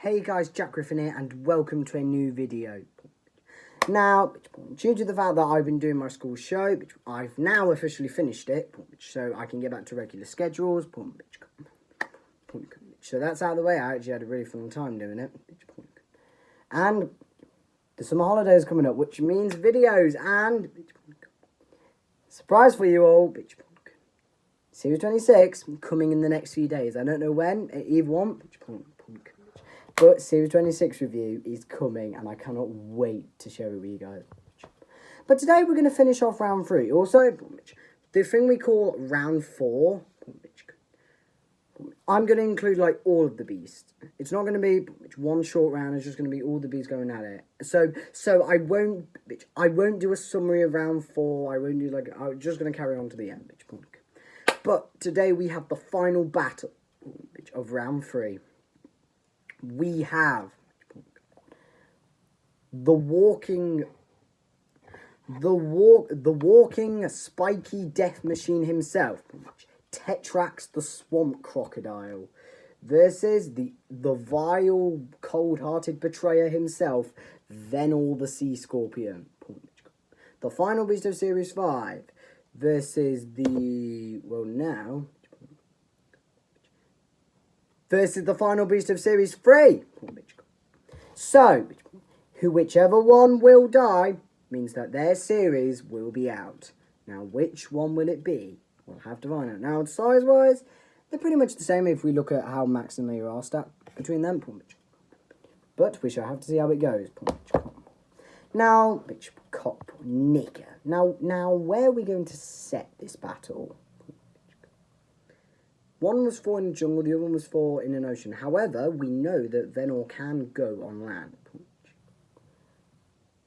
Hey guys, Jack Griffin here and welcome to a new video. Now, due to the fact that I've been doing my school show, I've now officially finished it, so I can get back to regular schedules. So that's out of the way. I actually had a really fun time doing it. And the summer holidays coming up, which means videos and surprise for you all. Series 26 coming in the next few days. I don't know when, either one. But Series 26 review is coming and I cannot wait to share it with you guys. But today we're going to finish off round 3. Also, the thing we call round 4, I'm going to include like all of the beasts. It's not going to be one short round, it's just going to be all the beasts going at it. So I won't do a summary of round 4. I won't do I'm just going to carry on to the end. But today we have the final battle of round 3. We have the walking spiky death machine himself, Tetrax the swamp crocodile, versus the vile cold-hearted betrayer himself, Venor the sea scorpion. The final beast of Series 5 versus versus the final beast of Series 3. So, whichever one will die means that their series will be out. Now, which one will it be? We'll have to find out. Now, size-wise, they're pretty much the same if we look at how Max and Leah are stacked between them. But we shall have to see how it goes. Now, Now, where are we going to set this battle? One was fought in the jungle, the other one was fought in an ocean. However, we know that Venor can go on land.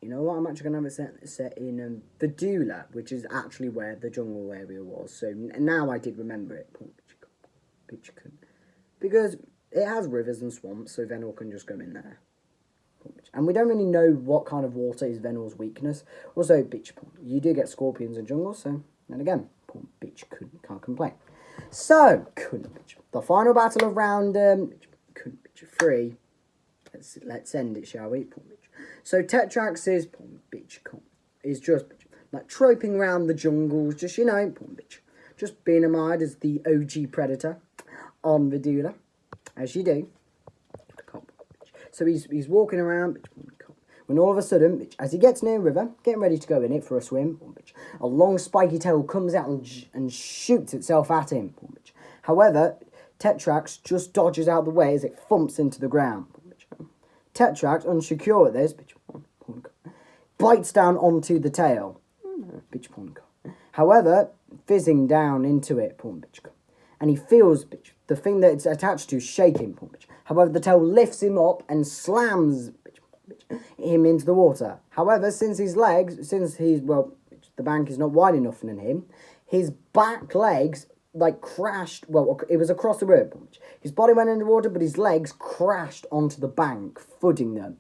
You know what? I'm actually going to have it set in Vidula, which is actually where the jungle area was. So now I did remember it. Because it has rivers and swamps, so Venor can just go in there. And we don't really know what kind of water is Venor's weakness. Also, you do get scorpions in jungles, so then again, can't complain. So, the final battle of round 3. Let's end it, shall we? So Tetrax is just like troping around the jungles, just being admired as the OG predator on Vidula, as you do. So he's walking around, when all of a sudden, as he gets near a river, getting ready to go in it for a swim, a long spiky tail comes out and shoots itself at him. However, Tetrax just dodges out the way as it thumps into the ground. Tetrax, unsecure at this, bites down onto the tail. However, fizzing down into it, and he feels the thing that it's attached to shaking. However, the tail lifts him up and slams him into the water. However, the bank is not wide enough for him, his back legs crashed. Well, it was across the river. His body went in the water, but his legs crashed onto the bank, footing them.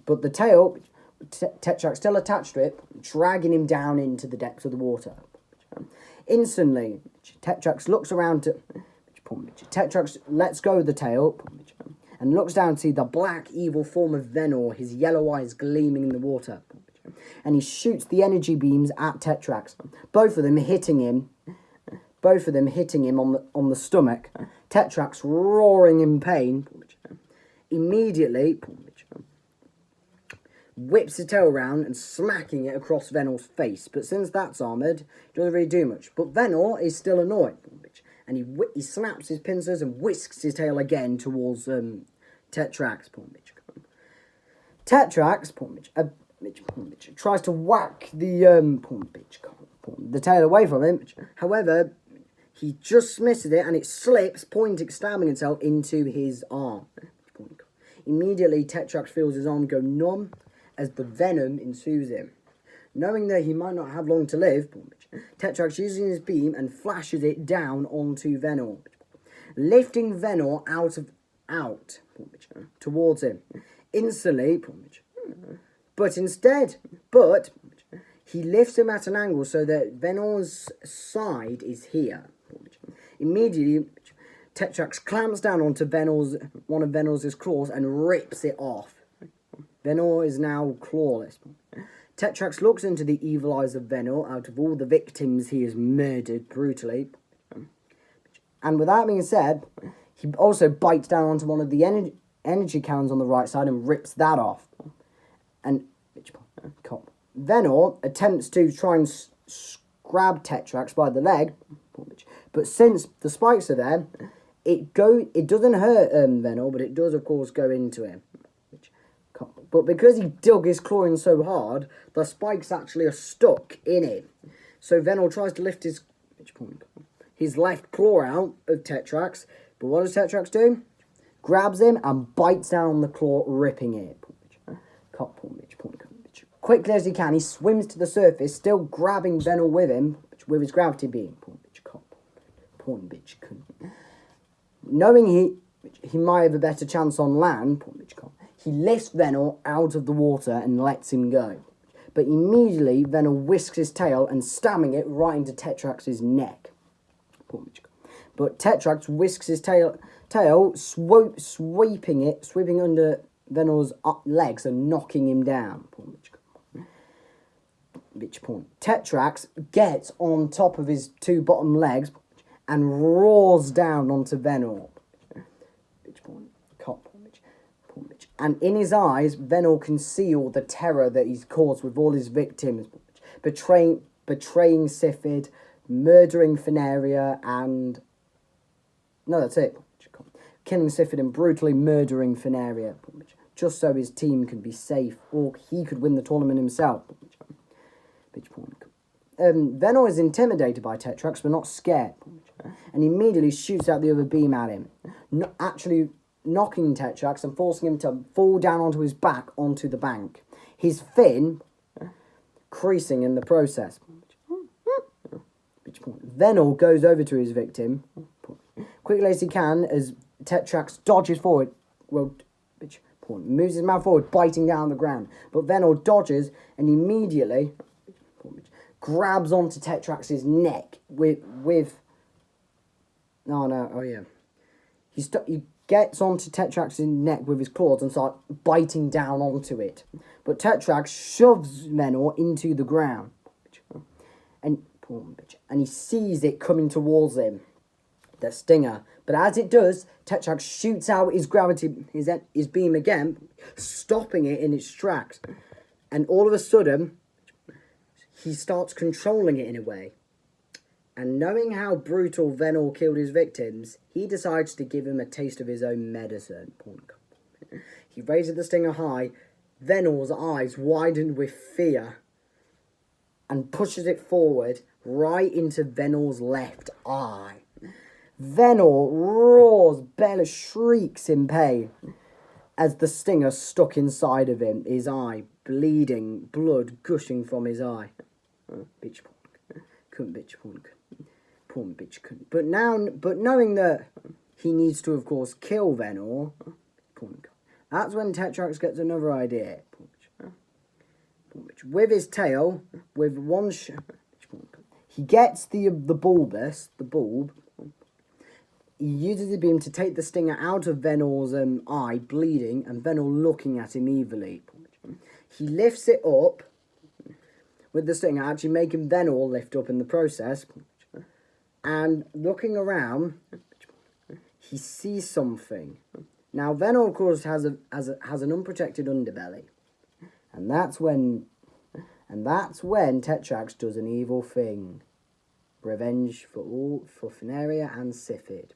But the tail, Tetrax still attached to it, dragging him down into the depths of the water. Instantly, Tetrax looks around Tetrax lets go of the tail and looks down to see the black, evil form of Venor, his yellow eyes gleaming in the water. And he shoots the energy beams at Tetrax, both of them hitting him on the stomach. Tetrax roaring in pain, immediately whips his tail around and smacking it across Venor's face. But since that's armoured, it doesn't really do much. But Venor is still annoyed, and he snaps his pincers and whisks his tail again towards Tetrax. Tetrax tries to whack the tail away from him. However, he just misses it and it slips, stabbing itself into his arm. Immediately, Tetrax feels his arm go numb as the venom ensues him. Knowing that he might not have long to live, Tetrax uses his beam and flashes it down onto Venor, lifting Venor out towards him. Instantly, but he lifts him at an angle so that Venor's side is here. Immediately, Tetrax clamps down onto one of Venor's claws and rips it off. Venor is now clawless. Tetrax looks into the evil eyes of Venor out of all the victims he has murdered brutally. And with that being said, he also bites down onto one of the energy cans on the right side and rips that off. And Venor attempts to try and grab Tetrax by the leg, but since the spikes are there, it doesn't hurt Venor, but it does of course go into him. But because he dug his claw in so hard, the spikes actually are stuck in him. So Venor tries to lift his left claw out of Tetrax, but what does Tetrax do? Grabs him and bites down on the claw, ripping it. Quickly as he can, he swims to the surface, still grabbing Venor with him, with his gravity beam. Knowing he might have a better chance on land, he lifts Venor out of the water and lets him go. But immediately, Venor whisks his tail and stabbing it right into Tetrax's neck. But Tetrax whisks his tail sweeping under Venor's legs and knocking him down. Tetrax gets on top of his two bottom legs and roars down onto Venor. And in his eyes, Venor can see all the terror that he's caused with all his victims, betraying Sifid, murdering Fenaria, and... No, that's it. Killing Sifid and brutally murdering Fenaria, just so his team could be safe, or he could win the tournament himself. Venor is intimidated by Tetrax, but not scared, and immediately shoots out the other beam at him, actually knocking Tetrax and forcing him to fall down onto his back onto the bank, his fin creasing in the process. Venor goes over to his victim, quickly as he can, as Tetrax dodges forward, moves his mouth forward, biting down the ground. But Venor dodges and immediately grabs onto Tetrax's neck He gets onto Tetrax's neck with his claws and starts biting down onto it. But Tetrax shoves Venor into the ground. And he sees it coming towards him, the stinger. But as it does, Tetrax shoots out his his beam again, stopping it in its tracks. And all of a sudden, he starts controlling it in a way. And knowing how brutal Venor killed his victims, he decides to give him a taste of his own medicine. He raises the stinger high, Venor's eyes widened with fear, and pushes it forward right into Venor's left eye. Venor roars, bellows, shrieks in pain as the stinger stuck inside of him, his eye bleeding, blood gushing from his eye. But knowing that he needs to, of course, kill Venor, that's when Tetrax gets another idea. With his tail, with one he gets the bulb. He uses the beam to take the stinger out of Venor's eye, bleeding, and Venor looking at him evilly. He lifts it up with the stinger, actually making Venor lift up in the process. And looking around, he sees something. Now, Venor, of course, has an unprotected underbelly, and that's when Tetrax does an evil thing. Revenge for Fenaria and Sifid.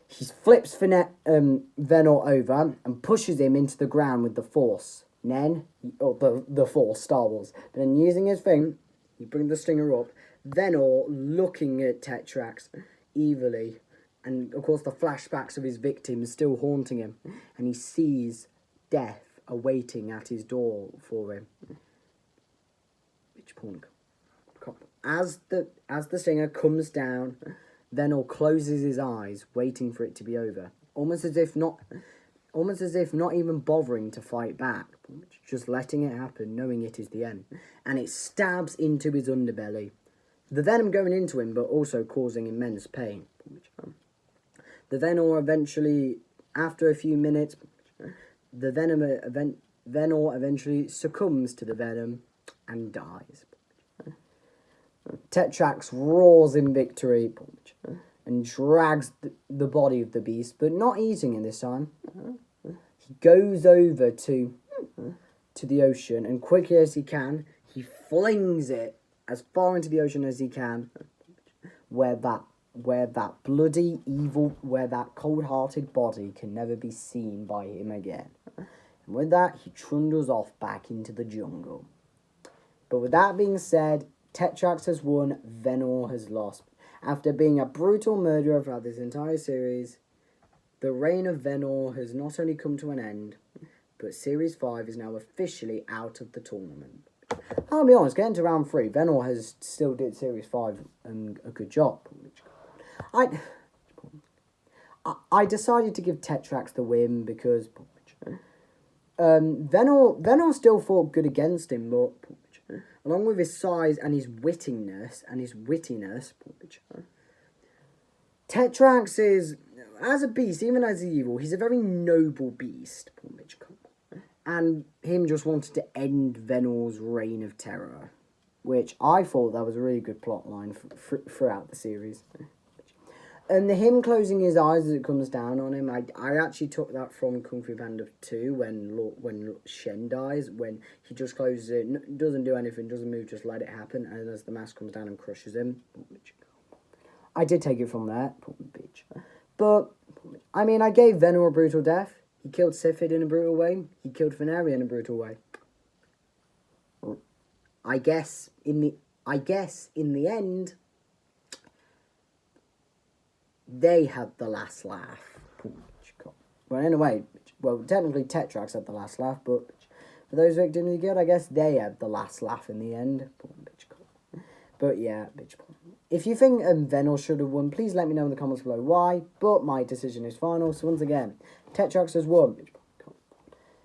He flips Venor over and pushes him into the ground with the Force. The Force, Star Wars. Then using his thing, he brings the stinger up. Venor looking at Tetrax evilly, and of course the flashbacks of his victims still haunting him, and he sees death awaiting at his door for him. As the stinger comes down, Venor closes his eyes, waiting for it to be over, almost as if not even bothering to fight back, just letting it happen, knowing it is the end, and it stabs into his underbelly. The venom going into him, but also causing immense pain. The Venor eventually, after a few minutes, the Venor eventually succumbs to the venom and dies. Tetrax roars in victory and drags the body of the beast, but not eating it this time. He goes over to the ocean, and quickly as he can, he flings it as far into the ocean as he can, where that bloody evil, where that cold-hearted body can never be seen by him again. And with that, he trundles off back into the jungle. But with that being said, Tetrax has won, Venor has lost. After being a brutal murderer throughout this entire series, the reign of Venor has not only come to an end, but Series 5 is now officially out of the tournament. I'll be honest, getting to round 3, Venor has still did Series 5 a good job. I decided to give Tetrax the win because Venor still fought good against him, but along with his size and his wittiness, Tetrax is, as a beast, even as evil, he's a very noble beast. And him just wanted to end Venor's reign of terror, which I thought that was a really good plot line throughout the series. And him closing his eyes as it comes down on him, I actually took that from Kung Fu Panda 2 when Shen dies, when he just closes it, doesn't do anything, doesn't move, just let it happen, and as the mask comes down and crushes him. I did take it from there, but I mean, I gave Venor a brutal death. He killed Sifid in a brutal way. He killed Venaria in a brutal way. I guess in the end, they had the last laugh. Well, in a way, technically Tetrax had the last laugh, but for those victims of the guild, I guess they had the last laugh in the end. But yeah, if you think Venor should have won, please let me know in the comments below why, but my decision is final. So once again, Tetrax has won.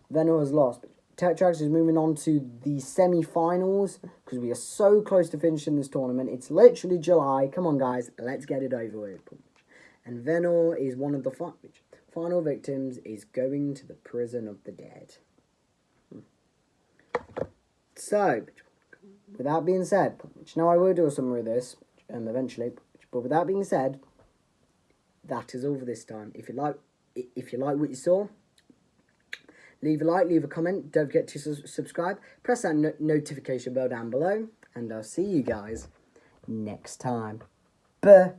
Venor has lost. Tetrax is moving on to the semi-finals because we are so close to finishing this tournament. It's literally July. Come on, guys. Let's get it over with. And Venor is one of the final victims, is going to the prison of the dead. So, with that being said, now I will do a summary of this eventually, but with that being said, that is all for this time. If you like what you saw, leave a like, leave a comment, don't forget to subscribe, press that notification bell down below, and I'll see you guys next time. Bye.